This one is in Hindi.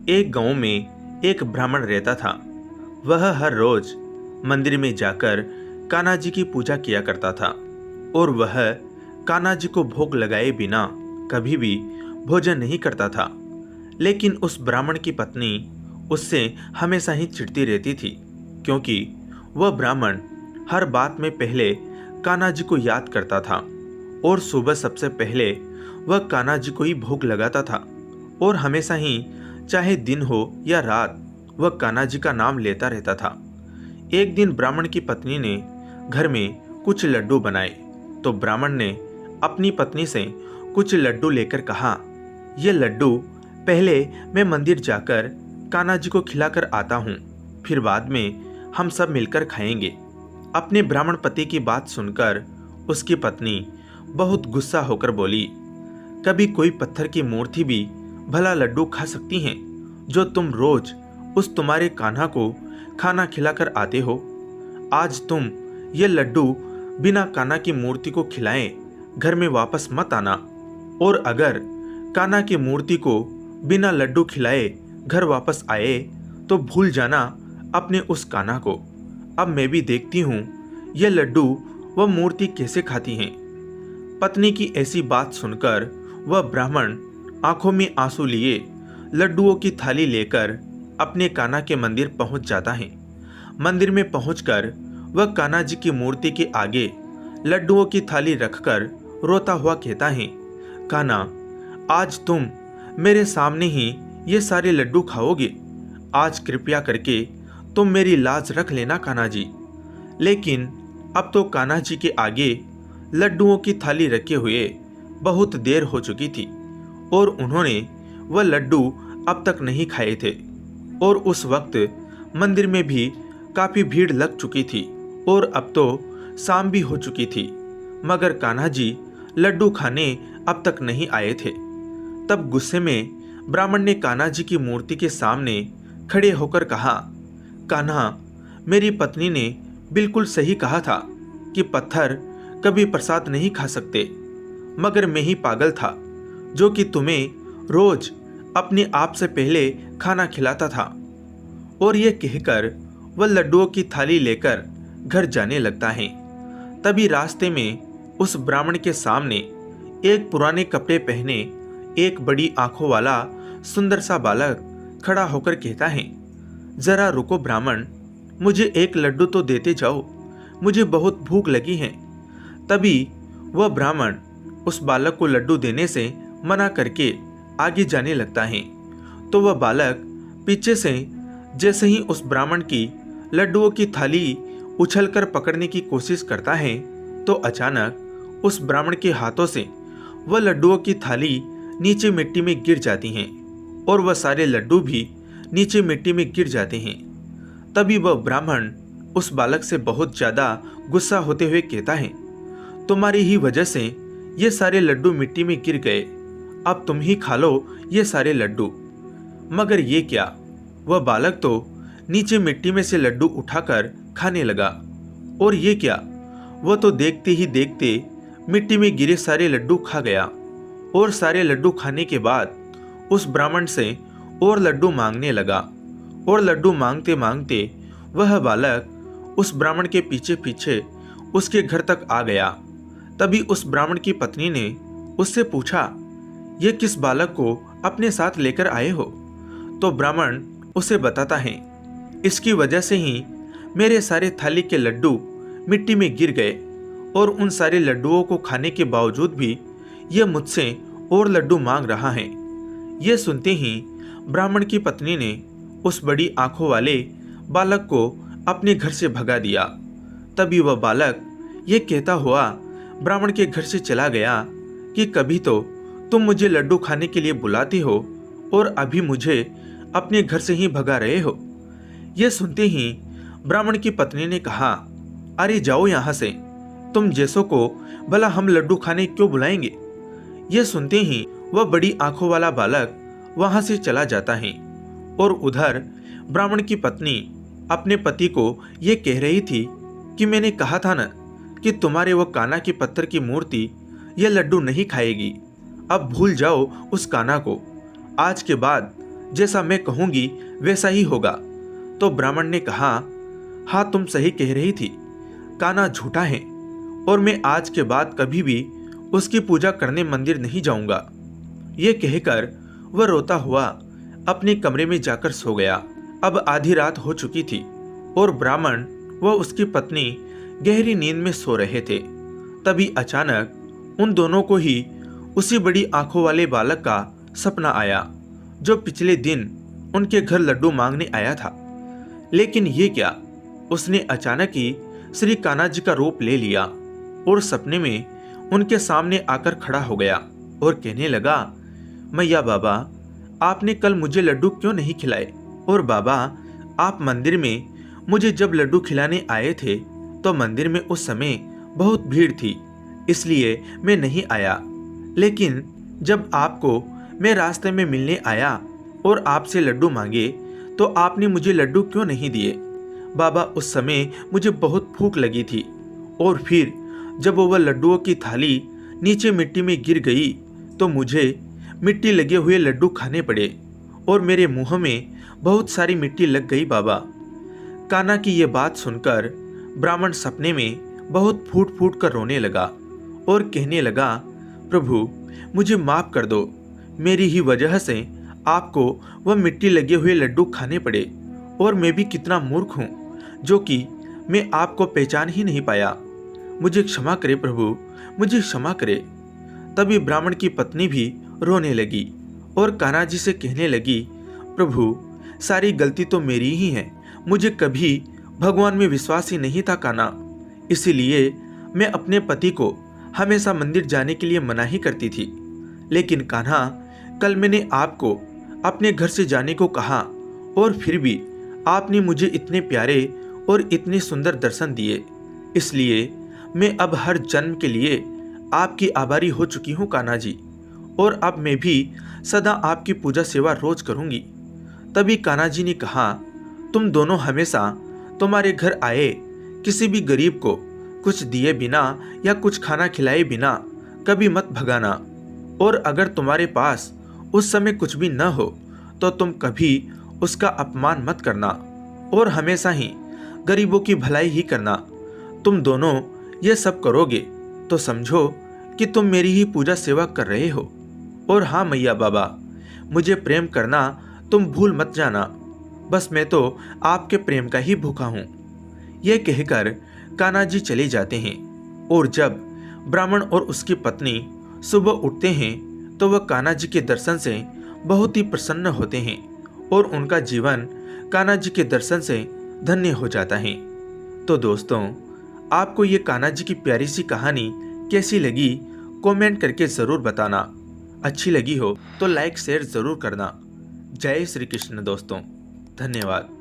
एक गांव में एक ब्राह्मण रहता था। वह हर रोज मंदिर में जाकर कान्हा जी की पूजा किया करता था और वह कान्हा जी को भोग लगाए बिना कभी भी भोजन नहीं करता था। लेकिन उस ब्राह्मण की पत्नी उससे हमेशा ही चिढ़ती रहती थी, क्योंकि वह ब्राह्मण हर बात में पहले कान्हा जी को याद करता था और सुबह सबसे पहले वह कान्हा जी को ही भोग लगाता था और हमेशा ही, चाहे दिन हो या रात, वह कान्हा जी का नाम लेता रहता था। एक दिन ब्राह्मण की पत्नी ने घर में कुछ लड्डू बनाए तो ब्राह्मण ने अपनी पत्नी से कुछ लड्डू लेकर कहा, ये लड्डू पहले मैं मंदिर जाकर कान्हा जी को खिलाकर आता हूँ, फिर बाद में हम सब मिलकर खाएंगे। अपने ब्राह्मण पति की बात सुनकर उसकी पत्नी बहुत गुस्सा होकर बोली, कभी कोई पत्थर की मूर्ति भी भला लड्डू खा सकती हैं जो तुम रोज उस तुम्हारे कान्हा को खाना खिलाकर आते हो। आज तुम ये लड्डू बिना कान्हा की मूर्ति को खिलाए घर में वापस मत आना, और अगर कान्हा की मूर्ति को बिना लड्डू खिलाए घर वापस आए तो भूल जाना अपने उस कान्हा को। अब मैं भी देखती हूँ ये लड्डू वह मूर्ति कैसे खाती हैं। पत्नी की ऐसी बात सुनकर वह ब्राह्मण आंखों में आंसू लिए लड्डुओं की थाली लेकर अपने कान्हा के मंदिर पहुंच जाता है। मंदिर में पहुंचकर वह कान्हा जी की मूर्ति के आगे लड्डुओं की थाली रखकर रोता हुआ कहता है, कान्हा, आज तुम मेरे सामने ही ये सारे लड्डू खाओगे। आज कृपया करके तुम मेरी लाज रख लेना कान्हा जी। लेकिन अब तो कान्हा जी के आगे लड्डुओं की थाली रखे हुए बहुत देर हो चुकी थी और उन्होंने वह लड्डू अब तक नहीं खाए थे, और उस वक्त मंदिर में भी काफी भीड़ लग चुकी थी और अब तो शाम भी हो चुकी थी, मगर कान्हा जी लड्डू खाने अब तक नहीं आए थे। तब गुस्से में ब्राह्मण ने कान्हा जी की मूर्ति के सामने खड़े होकर कहा, कान्हा, मेरी पत्नी ने बिल्कुल सही कहा था कि पत्थर कभी प्रसाद नहीं खा सकते, मगर मैं ही पागल था जो कि तुम्हें रोज अपने आप से पहले खाना खिलाता था। और यह कहकर वह लड्डुओं की थाली लेकर घर जाने लगता है। तभी रास्ते में उस ब्राह्मण के सामने एक पुराने कपड़े पहने एक बड़ी आंखों वाला सुंदर सा बालक खड़ा होकर कहता है, जरा रुको ब्राह्मण, मुझे एक लड्डू तो देते जाओ, मुझे बहुत भूख लगी है। तभी वह ब्राह्मण उस बालक को लड्डू देने से मना करके आगे जाने लगता है। तो वह बालक पीछे से जैसे ही उस ब्राह्मण की लड्डुओं की थाली उछलकर पकड़ने की कोशिश करता है तो अचानक उस ब्राह्मण के हाथों से वह लड्डुओं की थाली नीचे मिट्टी में गिर जाती हैं और वह सारे लड्डू भी नीचे मिट्टी में गिर जाते हैं। तभी वह ब्राह्मण उस बालक से बहुत ज्यादा गुस्सा होते हुए कहता है, तुम्हारी ही वजह से ये सारे लड्डू मिट्टी में गिर गए, अब तुम ही खा लो ये सारे लड्डू। मगर ये क्या, वह बालक तो नीचे मिट्टी में से लड्डू उठाकर खाने लगा, और ये क्या, वह तो देखते ही देखते मिट्टी में गिरे सारे लड्डू खा गया। और सारे लड्डू खाने के बाद उस ब्राह्मण से और लड्डू मांगने लगा, और लड्डू मांगते मांगते वह बालक उस ब्राह्मण के पीछे पीछे उसके घर तक आ गया। तभी उस ब्राह्मण की पत्नी ने उससे पूछा, ये किस बालक को अपने साथ लेकर आए हो? तो ब्राह्मण उसे बताता है, इसकी वजह से ही मेरे सारे थाली के लड्डू मिट्टी में गिर गए, और उन सारे लड्डुओं को खाने के बावजूद भी यह मुझसे और लड्डू मांग रहा है। यह सुनते ही ब्राह्मण की पत्नी ने उस बड़ी आंखों वाले बालक को अपने घर से भगा दिया। तभी वह बालक ये कहता हुआ ब्राह्मण के घर से चला गया कि कभी तो तुम मुझे लड्डू खाने के लिए बुलाते हो और अभी मुझे अपने घर से ही भगा रहे हो। यह सुनते ही ब्राह्मण की पत्नी ने कहा, अरे जाओ यहाँ से, तुम जैसों को भला हम लड्डू खाने क्यों बुलाएंगे। यह सुनते ही वह बड़ी आंखों वाला बालक वहां से चला जाता है, और उधर ब्राह्मण की पत्नी अपने पति को यह कह रही थी कि मैंने कहा था न कि तुम्हारे वो कान्हा की पत्थर की मूर्ति यह लड्डू नहीं खाएगी। अब भूल जाओ उस कान्हा को, आज के बाद जैसा मैं कहूंगी वैसा ही होगा। तो ब्राह्मण ने कहा, हाँ तुम सही कह रही थी, कान्हा झूठा है और मैं आज के बाद कभी भी उसकी पूजा करने मंदिर नहीं जाऊंगा। ये कहकर वह रोता हुआ अपने कमरे में जाकर सो गया। अब आधी रात हो चुकी थी और ब्राह्मण व उसकी पत्नी गहरी नींद में सो रहे थे। तभी अचानक उन दोनों को ही उसी बड़ी आंखों वाले बालक का सपना आया जो पिछले दिन उनके घर लड्डू मांगने आया था। लेकिन ये क्या, उसने अचानक ही श्री कान्हा जी का रूप ले लिया और सपने में उनके सामने आकर खड़ा हो गया और कहने लगा, मैया बाबा, आपने कल मुझे लड्डू क्यों नहीं खिलाए? और बाबा, आप मंदिर में मुझे जब लड्डू खिलाने आए थे तो मंदिर में उस समय बहुत भीड़ थी, इसलिए मैं नहीं आया। लेकिन जब आपको मैं रास्ते में मिलने आया और आपसे लड्डू मांगे तो आपने मुझे लड्डू क्यों नहीं दिए? बाबा, उस समय मुझे बहुत भूख लगी थी और फिर जब वह लड्डुओं की थाली नीचे मिट्टी में गिर गई तो मुझे मिट्टी लगे हुए लड्डू खाने पड़े और मेरे मुंह में बहुत सारी मिट्टी लग गई बाबा। कान्हा की ये बात सुनकर ब्राह्मण सपने में बहुत फूट फूट कर रोने लगा और कहने लगा, प्रभु मुझे माफ कर दो, मेरी ही वजह से आपको वह मिट्टी लगे हुए लड्डू खाने पड़े और मैं भी कितना मूर्ख हूँ जो कि मैं आपको पहचान ही नहीं पाया। मुझे क्षमा करे प्रभु, मुझे क्षमा करे। तभी ब्राह्मण की पत्नी भी रोने लगी और कान्हा जी से कहने लगी, प्रभु सारी गलती तो मेरी ही है, मुझे कभी भगवान में विश्वास ही नहीं था कान्हा, इसीलिए मैं अपने पति को हमेशा मंदिर जाने के लिए मना ही करती थी। लेकिन कान्हा, कल मैंने आपको अपने घर से जाने को कहा और फिर भी आपने मुझे इतने प्यारे और इतने सुंदर दर्शन दिए, इसलिए मैं अब हर जन्म के लिए आपकी आभारी हो चुकी हूँ कान्हा जी, और अब मैं भी सदा आपकी पूजा सेवा रोज करूँगी। तभी कान्हा जी ने कहा, तुम दोनों हमेशा तुम्हारे घर आए किसी भी गरीब को कुछ दिए बिना या कुछ खाना खिलाए बिना कभी मत भगाना, और अगर तुम्हारे पास उस समय कुछ भी न हो तो तुम कभी उसका अपमान मत करना और हमेशा ही गरीबों की भलाई ही करना। तुम दोनों ये सब करोगे तो समझो कि तुम मेरी ही पूजा सेवा कर रहे हो। और हाँ मैया बाबा, मुझे प्रेम करना तुम भूल मत जाना, बस मैं तो आपके प्रेम का ही भूखा हूँ। ये कहकर कान्हा जी चले जाते हैं और जब ब्राह्मण और उसकी पत्नी सुबह उठते हैं तो वह कान्हा जी के दर्शन से बहुत ही प्रसन्न होते हैं और उनका जीवन कान्हा जी के दर्शन से धन्य हो जाता है। तो दोस्तों, आपको ये कान्हा जी की प्यारी सी कहानी कैसी लगी कमेंट करके ज़रूर बताना। अच्छी लगी हो तो लाइक शेयर ज़रूर करना। जय श्री कृष्ण दोस्तों, धन्यवाद।